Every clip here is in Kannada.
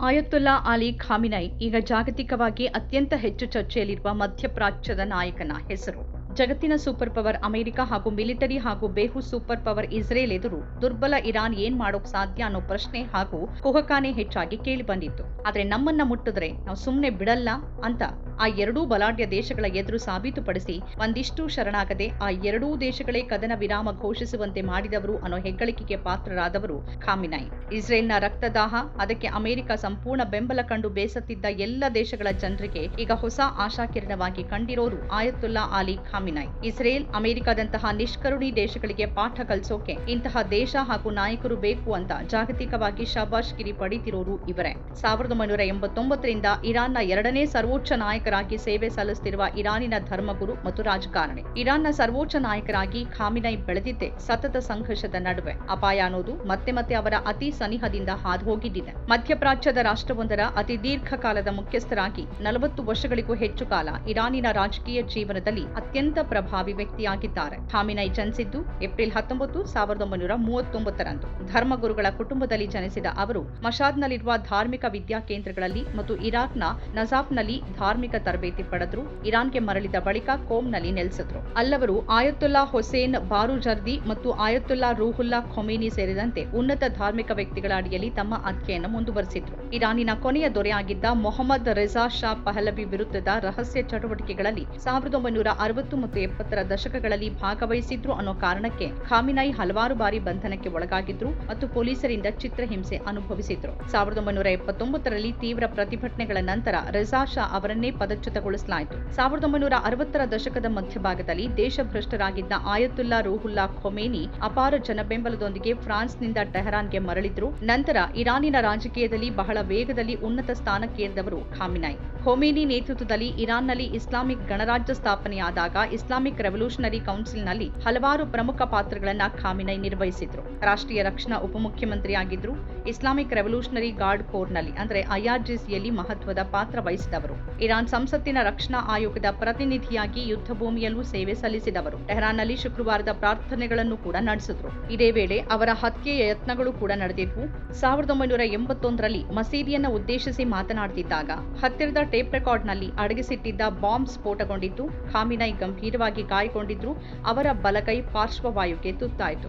ಆಯತುಲ್ಲಾ ಅಲಿ ಖಾಮಿನೈ ಈಗ ಜಾಗತಿಕವಾಗಿ ಅತ್ಯಂತ ಹೆಚ್ಚು ಚರ್ಚೆಯಲ್ಲಿರುವ ಮಧ್ಯಪ್ರಾಚ್ಯದ ನಾಯಕನ ಹೆಸರು. ಜಗತ್ತಿನ ಸೂಪರ್ ಪವರ್ ಅಮೆರಿಕ ಹಾಗೂ ಮಿಲಿಟರಿ ಹಾಗೂ ಬೇಹುಸ್ ಸೂಪರ್ ಪವರ್ ಇಸ್ರೇಲ್ ಎದುರು ದುರ್ಬಲ ಇರಾನ್ ಏನ್ ಮಾಡೋಕ್ ಸಾಧ್ಯ ಅನ್ನೋ ಪ್ರಶ್ನೆ ಹಾಗೂ ಕುಹಕಾನೆ ಹೆಚ್ಚಾಗಿ ಕೇಳಿ ಬಂದಿತ್ತು. ಆದ್ರೆ ನಮ್ಮನ್ನ ಮುಟ್ಟಿದ್ರೆ ನಾವು ಸುಮ್ಮನೆ ಬಿಡಲ್ಲ ಅಂತ ಆ ಎರಡೂ ಬಲಾಢ್ಯ ದೇಶಗಳ ಎದುರು ಸಾಬೀತುಪಡಿಸಿ ಒಂದಿಷ್ಟು ಶರಣಾಗದೆ ಆ ಎರಡೂ ದೇಶಗಳೇ ಕದನ ವಿರಾಮ ಘೋಷಿಸುವಂತೆ ಮಾಡಿದವರು ಅನ್ನೋ ಹೆಗ್ಗಳಿಕೆಗೆ ಪಾತ್ರರಾದವರು ಖಾಮಿನೈ. ಇಸ್ರೇಲ್ನ ರಕ್ತದಾಹ, ಅದಕ್ಕೆ ಅಮೆರಿಕ ಸಂಪೂರ್ಣ ಬೆಂಬಲ ಕಂಡು ಬೇಸತ್ತಿದ್ದ ಎಲ್ಲ ದೇಶಗಳ ಜನರಿಗೆ ಈಗ ಹೊಸ ಆಶಾಕಿರಣವಾಗಿ ಕಂಡಿರೋರು ಆಯತುಲ್ಲಾ ಅಲಿ ಖಾಮಿನೈ. ಇಸ್ರೇಲ್, ಅಮೆರಿಕದಂತಹ ನಿಷ್ಕರುಣಿ ದೇಶಗಳಿಗೆ ಪಾಠ ಕಲಿಸೋಕೆ ಇಂತಹ ದೇಶ ಹಾಗೂ ನಾಯಕರು ಬೇಕು ಅಂತ ಜಾಗತಿಕವಾಗಿ ಶಾಬಾಷ್ಗಿರಿ ಪಡೆದಿರೋರು ಇವರೇ. 1989ರಿಂದ ಇರಾನ್ನ ಎರಡನೇ ಸರ್ವೋಚ್ಚ ನಾಯಕರಾಗಿ ಸೇವೆ ಸಲ್ಲಿಸುತ್ತಿರುವ ಇರಾನಿನ ಧರ್ಮಗುರು ಮತ್ತು ರಾಜಕಾರಣಿ. ಇರಾನ್ನ ಸರ್ವೋಚ್ಚ ನಾಯಕರಾಗಿ ಖಾಮಿನೈ ಬೆಳೆದಿದ್ದೇ ಸತತ ಸಂಘರ್ಷದ ನಡುವೆ. ಅಪಾಯ ಅನ್ನೋದು ಮತ್ತೆ ಮತ್ತೆ ಅವರ ಅತಿ ಸನಿಹದಿಂದ ಹಾದು ಹೋಗಿದ್ದಿದೆ. ಮಧ್ಯಪ್ರಾಚ್ಯದ ರಾಷ್ಟ್ರವೊಂದರ ಅತಿ ದೀರ್ಘಕಾಲದ ಮುಖ್ಯಸ್ಥರಾಗಿ 40 ವರ್ಷಗಳಿಗೂ ಹೆಚ್ಚು ಕಾಲ ಇರಾನಿನ ರಾಜಕೀಯ ಜೀವನದಲ್ಲಿ ಅತ್ಯಂತ ಪ್ರಭಾವಿ ವ್ಯಕ್ತಿಯಾಗಿದ್ದಾರೆ. ಖಾಮಿನೈ ಜನಿಸಿದ್ದು ಏಪ್ರಿಲ್ 19, 1939ರಂದು. ಧರ್ಮಗುರುಗಳ ಕುಟುಂಬದಲ್ಲಿ ಜನಿಸಿದ ಅವರು ಮಶಾದ್ನಲ್ಲಿರುವ ಧಾರ್ಮಿಕ ವಿದ್ಯಾಕೇಂದ್ರಗಳಲ್ಲಿ ಮತ್ತು ಇರಾಕ್ನ ನಜಾಫ್ನಲ್ಲಿ ಧಾರ್ಮಿಕ ತರಬೇತಿ ಪಡೆದ್ರು. ಇರಾನ್ಗೆ ಮರಳಿದ ಬಳಿಕ ಕೋಮ್ನಲ್ಲಿ ನೆಲೆಸಿದ್ರು. ಅಲ್ಲವರು ಆಯತುಲ್ಲಾ ಹುಸೇನ್ ಬಾರುಜರ್ದಿ ಮತ್ತು ಆಯತುಲ್ಲಾ ರೂಹುಲ್ಲಾ ಖೊಮೇನಿ ಸೇರಿದಂತೆ ಉನ್ನತ ಧಾರ್ಮಿಕ ವ್ಯಕ್ತಿಗಳ ಅಡಿಯಲ್ಲಿ ತಮ್ಮ ಅಧ್ಯಯನ ಮುಂದುವರೆಸಿದ್ರು. ಇರಾನಿನ ಕೊನೆಯ ದೊರೆಯಾಗಿದ್ದ ಮೊಹಮ್ಮದ್ ರೆಜಾ ಶಾ ಪಹಲವಿ ವಿರುದ್ಧದ ರಹಸ್ಯ ಚಟುವಟಿಕೆಗಳಲ್ಲಿ 1960 ಮತ್ತು 70ರ ದಶಕಗಳಲ್ಲಿ ಭಾಗವಹಿಸಿದ್ರು ಅನ್ನೋ ಕಾರಣಕ್ಕೆ ಖಾಮಿನೈ ಹಲವಾರು ಬಾರಿ ಬಂಧನಕ್ಕೆ ಒಳಗಾಗಿದ್ರು ಮತ್ತು ಪೊಲೀಸರಿಂದ ಚಿತ್ರಹಿಂಸೆ ಅನುಭವಿಸಿದ್ರು. 1979ರಲ್ಲಿ ತೀವ್ರ ಪ್ರತಿಭಟನೆಗಳ ನಂತರ ರೆಜಾ ಶಾ ಅವರನ್ನೇ ಪದಚ್ಯುತಗೊಳಿಸಲಾಯಿತು. 1960ರ ದಶಕದ ಮಧ್ಯಭಾಗದಲ್ಲಿ ದೇಶಭ್ರಷ್ಟರಾಗಿದ್ದ ಆಯತುಲ್ಲಾ ರೂಹುಲ್ಲಾ ಖೊಮೇನಿ ಅಪಾರ ಜನಬೆಂಬಲದೊಂದಿಗೆ ಫ್ರಾನ್ಸ್ನಿಂದ ಟೆಹರಾನ್ಗೆ ಮರಳಿದ್ರು. ನಂತರ ಇರಾನಿನ ರಾಜಕೀಯದಲ್ಲಿ ಬಹಳ ವೇಗದಲ್ಲಿ ಉನ್ನತ ಸ್ಥಾನಕ್ಕೇರಿದವರು ಖಾಮಿನೈ. ಖೊಮೇನಿ ನೇತೃತ್ವದಲ್ಲಿ ಇರಾನ್ನಲ್ಲಿ ಇಸ್ಲಾಮಿಕ್ ಗಣರಾಜ್ಯ ಸ್ಥಾಪನೆಯಾದಾಗ ಇಸ್ಲಾಮಿಕ್ ರೆವಲ್ಯೂಷನರಿ ಕೌನ್ಸಿಲ್ನಲ್ಲಿ ಹಲವಾರು ಪ್ರಮುಖ ಪಾತ್ರಗಳನ್ನ ಖಾಮಿನೈ ನಿರ್ವಹಿಸಿದ್ರು. ರಾಷ್ಟ್ರೀಯ ರಕ್ಷಣಾ ಉಪಮುಖ್ಯಮಂತ್ರಿಯಾಗಿದ್ರು. ಇಸ್ಲಾಮಿಕ್ ರೆವಲ್ಯೂಷನರಿ ಗಾರ್ಡ್ ಕೋರ್ನಲ್ಲಿ ಅಂದರೆ ಐಆರ್ಜಿಸಿಯಲ್ಲಿ ಮಹತ್ವದ ಪಾತ್ರ ವಹಿಸಿದವರು. ಇರಾನ್ ಸಂಸತ್ತಿನ ರಕ್ಷಣಾ ಆಯೋಗದ ಪ್ರತಿನಿಧಿಯಾಗಿ ಯುದ್ಧ ಭೂಮಿಯಲ್ಲೂ ಸೇವೆ ಸಲ್ಲಿಸಿದವರು. ಟೆಹರಾನ್ನಲ್ಲಿ ಶುಕ್ರವಾರದ ಪ್ರಾರ್ಥನೆಗಳನ್ನು ಕೂಡ ನಡೆಸಿದ್ರು. ಇದೇ ವೇಳೆ ಅವರ ಹತ್ಯೆಯ ಯತ್ನಗಳು ಕೂಡ ನಡೆದಿದ್ವು. 1981ರಲ್ಲಿ ಮಸೀದಿಯನ್ನು ಉದ್ದೇಶಿಸಿ ಮಾತನಾಡುತ್ತಿದ್ದಾಗ ಹತ್ತಿರದ ಟೇಪ್ ರೆಕಾರ್ಡ್ನಲ್ಲಿ ಅಡಗಿಸಿಟ್ಟಿದ್ದ ಬಾಂಬ್ ಸ್ಫೋಟಗೊಂಡಿದ್ದು. ಖಾಮಿನೈ ಗಂಭೀರವಾಗಿ ಗಾಯಗೊಂಡಿದ್ರು. ಅವರ ಬಲಗೈ ಪಾರ್ಶ್ವವಾಯುಗೆ ತುತ್ತಾಯಿತು.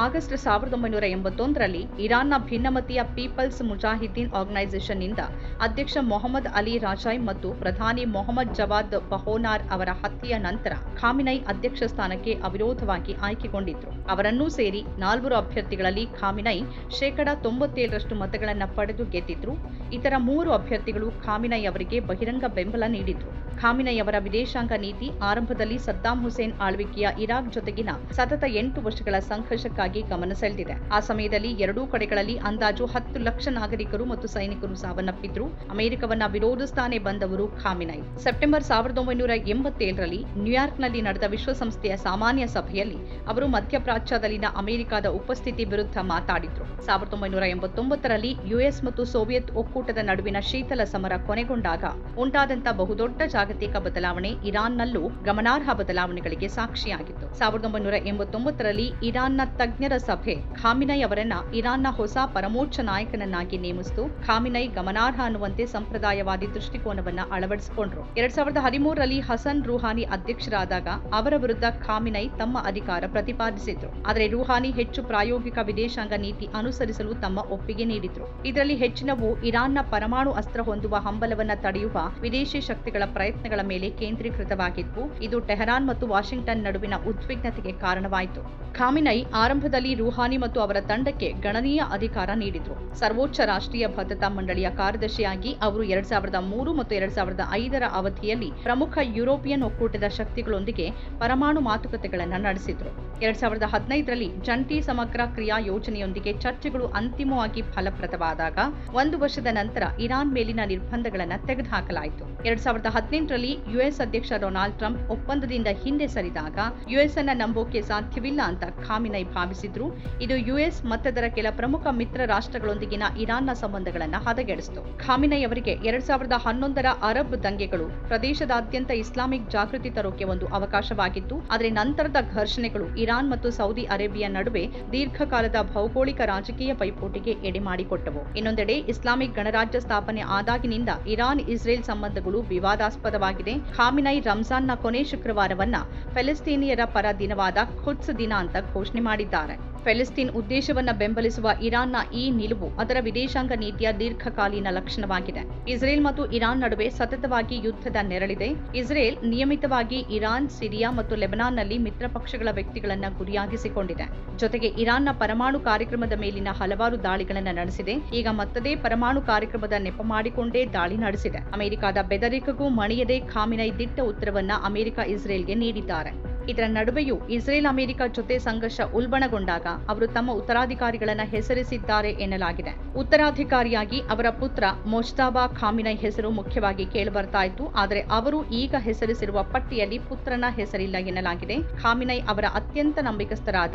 ಆಗಸ್ಟ್ 1981ರಲ್ಲಿ ಇರಾನ್ನ ಭಿನ್ನಮತೀಯ ಪೀಪಲ್ಸ್ ಮುಜಾಹಿದ್ದೀನ್ ಆರ್ಗನೈಸೇಷನ್ನಿಂದ ಅಧ್ಯಕ್ಷ ಮೊಹಮ್ಮದ್ ಅಲಿ ರಾಜಾಯ್ ಮತ್ತು ಪ್ರಧಾನಿ ಮೊಹಮ್ಮದ್ ಜವಾದ್ ಬಹೋನಾರ್ ಅವರ ಹತ್ಯೆಯ ನಂತರ ಖಾಮಿನೈ ಅಧ್ಯಕ್ಷ ಸ್ಥಾನಕ್ಕೆ ಅವಿರೋಧವಾಗಿ ಆಯ್ಕೆಗೊಂಡಿದ್ರು. ಅವರನ್ನೂ ಸೇರಿ 4 ಅಭ್ಯರ್ಥಿಗಳಲ್ಲಿ ಖಾಮಿನೈ 97% ಮತಗಳನ್ನು ಪಡೆದು ಗೆದ್ದಿದ್ರು. ಇತರ 3 ಅಭ್ಯರ್ಥಿಗಳು ಖಾಮಿನೈ ಅವರಿಗೆ ಬಹಿರಂಗ ಬೆಂಬಲ ನೀಡಿದ್ರು. ಖಾಮಿನೈ ಅವರ ವಿದೇಶಾಂಗ ನೀತಿ ಆರಂಭದಲ್ಲಿ ಸದ್ದಾಂ ಹುಸೇನ್ ಆಳ್ವಿಕೆಯ ಇರಾಕ್ ಜೊತೆಗಿನ ಸತತ 8 ವರ್ಷಗಳ ಸಂಘರ್ಷಕ್ಕಾಗಿ ಗಮನ ಸೆಳೆದಿದೆ. ಆ ಸಮಯದಲ್ಲಿ ಎರಡೂ ಕಡೆಗಳಲ್ಲಿ ಅಂದಾಜು 10 ಲಕ್ಷ ನಾಗರಿಕರು ಮತ್ತು ಸೈನಿಕರು ಸಾವನ್ನಪ್ಪಿದ್ರು. ಅಮೆರಿಕವನ್ನ ವಿರೋಧಿಸ್ತಾನೆ ಬಂದವರು ಖಾಮಿನೈ. ಸೆಪ್ಟೆಂಬರ್ 1987ರಲ್ಲಿ ನ್ಯೂಯಾರ್ಕ್ನಲ್ಲಿ ನಡೆದ ವಿಶ್ವಸಂಸ್ಥೆಯ ಸಾಮಾನ್ಯ ಸಭೆಯಲ್ಲಿ ಅವರು ಮಧ್ಯಪ್ರಾಚ್ಯದಲ್ಲಿನ ಅಮೆರಿಕದ ಉಪಸ್ಥಿತಿ ವಿರುದ್ಧ ಮಾತಾಡಿದ್ರು. 1989ರಲ್ಲಿ ಯುಎಸ್ ಮತ್ತು ಸೋವಿಯತ್ ಒಕ್ಕೂಟದ ನಡುವಿನ ಶೀತಲ ಸಮರ ಕೊನೆಗೊಂಡಾಗ ಉಂಟಾದಂತ ಬಹುದೊಡ್ಡ ಜಾಗತಿಕ ಬದಲಾವಣೆ ಇರಾನ್ನಲ್ಲೂ ಗಮನಾರ್ಹ ಬದಲಾವಣೆಗಳಿಗೆ ಸಾಕ್ಷಿಯಾಗಿತ್ತು. 1989ರಲ್ಲಿ ಇರಾನ್ನ ತಜ್ಞರ ಸಭೆ ಖಾಮಿನೈ ಅವರನ್ನ ಇರಾನ್ನ ಹೊಸ ಪರಮೋಚ್ಚ ನಾಯಕನನ್ನಾಗಿ ನೇಮಿಸಿತು. ಖಾಮಿನೈ ಗಮನಾರ್ಹ ಅನ್ನುವಂತೆ ಸಂಪ್ರದಾಯವಾದಿ ದೃಷ್ಟಿಕೋನವನ್ನ ಅಳವಡಿಸಿಕೊಂಡ್ರು. 2013ರಲ್ಲಿ ಹಸನ್ ರುಹಾನಿ ಅಧ್ಯಕ್ಷರಾದಾಗ ಅವರ ವಿರುದ್ಧ ಖಾಮಿನೈ ತಮ್ಮ ಅಧಿಕಾರ ಪ್ರತಿಪಾದಿಸಿದ್ರು. ಆದರೆ ರುಹಾನಿ ಹೆಚ್ಚು ಪ್ರಾಯೋಗಿಕ ವಿದೇಶಾಂಗ ನೀತಿ ಅನುಸರಿಸಲು ತಮ್ಮ ಒಪ್ಪಿಗೆ ನೀಡಿದ್ರು. ಇದರಲ್ಲಿ ಹೆಚ್ಚಿನವು ಇರಾನ್ನ ಪರಮಾಣು ಅಸ್ತ್ರ ಹೊಂದುವ ಹಂಬಲವನ್ನ ತಡೆಯುವ ವಿದೇಶಿ ಶಕ್ತಿಗಳ ಪ್ರಯತ್ನಗಳ ಮೇಲೆ ಕೇಂದ್ರೀಕೃತವಾಗಿದ್ವು. ಇದು ಟೆಹರಾನ್ ಮತ್ತು ವಾಷಿಂಗ್ಟನ್ ನಡುವಿನ ಉದ್ವಿಗ್ನತೆಗೆ ಕಾರಣವಾಯಿತು. ಖಾಮಿನೈ ಆರಂಭದಲ್ಲಿ ರುಹಾನಿ ಮತ್ತು ಅವರ ತಂಡಕ್ಕೆ ಗಣನೀಯ ಅಧಿಕಾರ ನೀಡಿದ್ರು. ಸರ್ವೋಚ್ಚ ರಾಷ್ಟ್ರೀಯ ಭದ್ರತಾ ಮಂಡಳಿಯ ಕಾರ್ಯದರ್ಶಿಯಾಗಿ ಅವರು 2003 ಮತ್ತು 2005ರ ಅವಧಿಯಲ್ಲಿ ಪ್ರಮುಖ ಯುರೋಪಿಯನ್ ಒಕ್ಕೂಟದ ಶಕ್ತಿಗಳೊಂದಿಗೆ ಪರಮಾಣು ಮಾತುಕತೆಗಳನ್ನು ನಡೆಸಿದ್ರು. 2015ರಲ್ಲಿ ಜಂಟಿ ಸಮಗ್ರ ಕ್ರಿಯಾ ಯೋಜನೆಯೊಂದಿಗೆ ಚರ್ಚೆಗಳು ಅಂತಿಮವಾಗಿ ಫಲಪ್ರದವಾದಾಗ 1 ವರ್ಷದ ನಂತರ ಇರಾನ್ ಮೇಲಿನ ನಿರ್ಬಂಧಗಳನ್ನು ತೆಗೆದುಹಾಕಲಾಯಿತು. 2018ರಲ್ಲಿ ಯುಎಸ್ ಅಧ್ಯಕ್ಷ ಡೊನಾಲ್ಡ್ ಟ್ರಂಪ್ ಒಪ್ಪಂದದಿಂದ ಹಿಂದೆ ಸರಿದಾಗ ಯುಎಸ್ ಅನ್ನ ನಂಬೋಕೆ ಸಾಧ್ಯವಿಲ್ಲ ಅಂತ ಖಾಮಿನೈ ಭಾವಿಸಿದ್ರು. ಭಾವಿಸಿದ್ರು ಇದು ಯುಎಸ್ ಮತ್ತಿತರ ಕೆಲ ಪ್ರಮುಖ ಮಿತ್ರ ರಾಷ್ಟ್ರಗಳೊಂದಿಗಿನ ಇರಾನ್ನ ಸಂಬಂಧಗಳನ್ನು ಹದಗೆಡಿಸಿತು. ಖಾಮಿನೈ ಅವರಿಗೆ 2011ರ ಅರಬ್ ದಂಗೆಗಳು ಪ್ರದೇಶದಾದ್ಯಂತ ಇಸ್ಲಾಮಿಕ್ ಜಾಗೃತಿ ತರೋಕೆ ಒಂದು ಅವಕಾಶವಾಗಿತ್ತು. ಆದರೆ ನಂತರದ ಘರ್ಷಣೆಗಳು ಇರಾನ್ ಮತ್ತು ಸೌದಿ ಅರೇಬಿಯಾ ನಡುವೆ ದೀರ್ಘಕಾಲದ ಭೌಗೋಳಿಕ ರಾಜಕೀಯ ಪೈಪೋಟಿಗೆ ಎಡೆ ಮಾಡಿಕೊಟ್ಟವು. ಇನ್ನೊಂದೆಡೆ ಇಸ್ಲಾಮಿಕ್ ಗಣರಾಜ್ಯ ಸ್ಥಾಪನೆ ಆದಾಗಿನಿಂದ ಇರಾನ್ ಇಸ್ರೇಲ್ ಸಂಬಂಧಗಳು ವಿವಾದಾಸ್ಪದವಾಗಿದೆ. ಖಾಮಿನೈ ರಂಜಾನ್ನ ಕೊನೆ ಶುಕ್ರವಾರವನ್ನ ಫೆಲಿಸ್ತೀನಿಯರ ಪರ ದಿನವಾದ ಖುದ್ಸ್ ದಿನ ಅಂತ ಘೋಷಣೆ ಮಾಡಿದ್ದಾರೆ. ಫೆಲಿಸ್ತೀನ್ ಉದ್ದೇಶವನ್ನ ಬೆಂಬಲಿಸುವ ಇರಾನ್ನ ಈ ನಿಲುವು ಅದರ ವಿದೇಶಾಂಗ ನೀತಿಯ ದೀರ್ಘಕಾಲೀನ ಲಕ್ಷಣವಾಗಿದೆ. ಇಸ್ರೇಲ್ ಮತ್ತು ಇರಾನ್ ನಡುವೆ ಸತತವಾಗಿ ಯುದ್ಧದ ನೆರಳಿದೆ. ಇಸ್ರೇಲ್ ನಿಯಮಿತವಾಗಿ ಇರಾನ್, ಸಿರಿಯಾ ಮತ್ತು ಲೆಬನಾನ್ನಲ್ಲಿ ಮಿತ್ರ ಪಕ್ಷಗಳ ವ್ಯಕ್ತಿಗಳನ್ನ ಗುರಿಯಾಗಿಸಿಕೊಂಡಿದೆ. ಜೊತೆಗೆ ಇರಾನ್ನ ಪರಮಾಣು ಕಾರ್ಯಕ್ರಮದ ಮೇಲಿನ ಹಲವಾರು ದಾಳಿಗಳನ್ನು ನಡೆಸಿದೆ. ಈಗ ಮತ್ತದೇ ಪರಮಾಣು ಕಾರ್ಯಕ್ರಮದ ನೆಪ ಮಾಡಿಕೊಂಡೇ ದಾಳಿ ನಡೆಸಿದೆ. ಅಮೆರಿಕದ ಬೆದರಿಕೆಗೂ ಮಣಿಯದೆ ಖಾಮಿನೈ ದಿಟ್ಟ ಉತ್ತರವನ್ನ ಅಮೆರಿಕ ಇಸ್ರೇಲ್ಗೆ ನೀಡಿದ್ದಾರೆ. ಇದರ ನಡುವೆಯೂ ಇಸ್ರೇಲ್ ಅಮೆರಿಕ ಜೊತೆ ಸಂಘರ್ಷ ಉಲ್ಬಣಗೊಂಡಾಗ ಅವರು ತಮ್ಮ ಉತ್ತರಾಧಿಕಾರಿಗಳನ್ನ ಹೆಸರಿಸಿದ್ದಾರೆ ಎನ್ನಲಾಗಿದೆ. ಉತ್ತರಾಧಿಕಾರಿಯಾಗಿ ಅವರ ಪುತ್ರ ಮೊಜ್ತಬಾ ಖಾಮಿನೈ ಹೆಸರು ಮುಖ್ಯವಾಗಿ ಕೇಳಿಬರ್ತಾ ಇತ್ತು. ಆದರೆ ಅವರು ಈಗ ಹೆಸರಿಸಿರುವ ಪಟ್ಟಿಯಲ್ಲಿ ಪುತ್ರನ ಹೆಸರಿಲ್ಲ ಎನ್ನಲಾಗಿದೆ. ಖಾಮಿನೈ ಅವರ ಅತ್ಯಂತ ನಂಬಿಕಸ್ಥರಾದ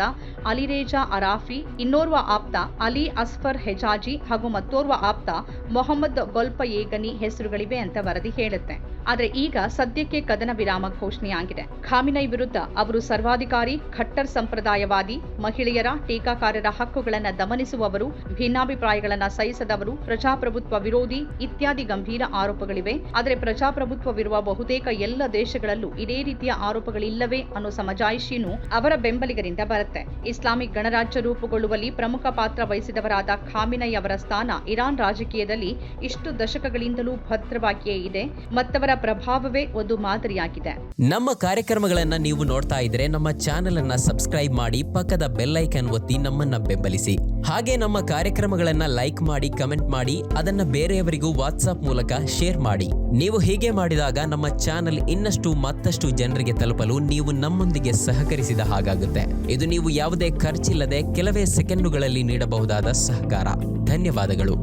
ಅಲಿರೇಜಾ ಅರಾಫಿ, ಇನ್ನೋರ್ವ ಆಪ್ತ ಅಲಿ ಅಸ್ಫರ್ ಹೆಜಾಜಿ ಹಾಗೂ ಮತ್ತೋರ್ವ ಆಪ್ತ ಮೊಹಮ್ಮದ್ ಗೊಲ್ಪಯೇಗನಿ ಹೆಸರುಗಳಿವೆ ಅಂತ ವರದಿ ಹೇಳುತ್ತೆ. ಆದರೆ ಈಗ ಸದ್ಯಕ್ಕೆ ಕದನ ವಿರಾಮ ಘೋಷಣೆಯಾಗಿದೆ. ಖಾಮಿನೈ ವಿರುದ್ಧ ಅವರು ಸರ್ವಾಧಿಕಾರಿ, ಖಟ್ಟರ್ ಸಂಪ್ರದಾಯವಾದಿ, ಮಹಿಳೆಯರ, ಟೀಕಾಕಾರರ ಹಕ್ಕುಗಳನ್ನು ದಮನಿಸುವವರು, ಭಿನ್ನಾಭಿಪ್ರಾಯಗಳನ್ನು ಸಹಿಸದವರು, ಪ್ರಜಾಪ್ರಭುತ್ವ ವಿರೋಧಿ ಇತ್ಯಾದಿ ಗಂಭೀರ ಆರೋಪಗಳಿವೆ. ಆದರೆ ಪ್ರಜಾಪ್ರಭುತ್ವವಿರುವ ಬಹುತೇಕ ಎಲ್ಲ ದೇಶಗಳಲ್ಲೂ ಇದೇ ರೀತಿಯ ಆರೋಪಗಳಿಲ್ಲವೇ ಅನ್ನೋ ಸಮಜಾಯಿಷಿಯೂ ಅವರ ಬೆಂಬಲಿಗರಿಂದ ಬರುತ್ತೆ. ಇಸ್ಲಾಮಿಕ್ ಗಣರಾಜ್ಯ ರೂಪುಗೊಳ್ಳುವಲ್ಲಿ ಪ್ರಮುಖ ಪಾತ್ರ ವಹಿಸಿದವರಾದ ಖಾಮಿನೈ ಅವರ ಸ್ಥಾನ ಇರಾನ್ ರಾಜಕೀಯದಲ್ಲಿ ಇಷ್ಟು ದಶಕಗಳಿಂದಲೂ ಭದ್ರವಾಗಿಯೇ ಇದೆ. ಮತ್ತವರ ಪ್ರಭಾವವೇ ಒಂದು ಮಾದರಿಯಾಗಿದೆ. ನಮ್ಮ ಕಾರ್ಯಕ್ರಮಗಳನ್ನ ನೀವು ನೋಡ್ತಾ ಇದ್ರೆ ನಮ್ಮ ಚಾನೆಲ್ ಅನ್ನ ಸಬ್ಸ್ಕ್ರೈಬ್ ಮಾಡಿ, ಪಕ್ಕದ ಬೆಲ್ ಐಕಾನ್ ಒತ್ತಿ ನಮ್ಮನ್ನ ಬೆಂಬಲಿಸಿ. ಹಾಗೆ ನಮ್ಮ ಕಾರ್ಯಕ್ರಮಗಳನ್ನ ಲೈಕ್ ಮಾಡಿ, ಕಮೆಂಟ್ ಮಾಡಿ, ಅದನ್ನ ಬೇರೆಯವರಿಗೂ ವಾಟ್ಸ್ಆಪ್ ಮೂಲಕ ಶೇರ್ ಮಾಡಿ. ನೀವು ಹೀಗೆ ಮಾಡಿದಾಗ ನಮ್ಮ ಚಾನೆಲ್ ಮತ್ತಷ್ಟು ಜನರಿಗೆ ತಲುಪಲು ನೀವು ನಮ್ಮೊಂದಿಗೆ ಸಹಕರಿಸಿದ ಹಾಗಾಗುತ್ತೆ. ಇದು ನೀವು ಯಾವುದೇ ಖರ್ಚಿಲ್ಲದೆ ಕೆಲವೇ ಸೆಕೆಂಡುಗಳಲ್ಲಿ ನೀಡಬಹುದಾದ ಸಹಕಾರ. ಧನ್ಯವಾದಗಳು.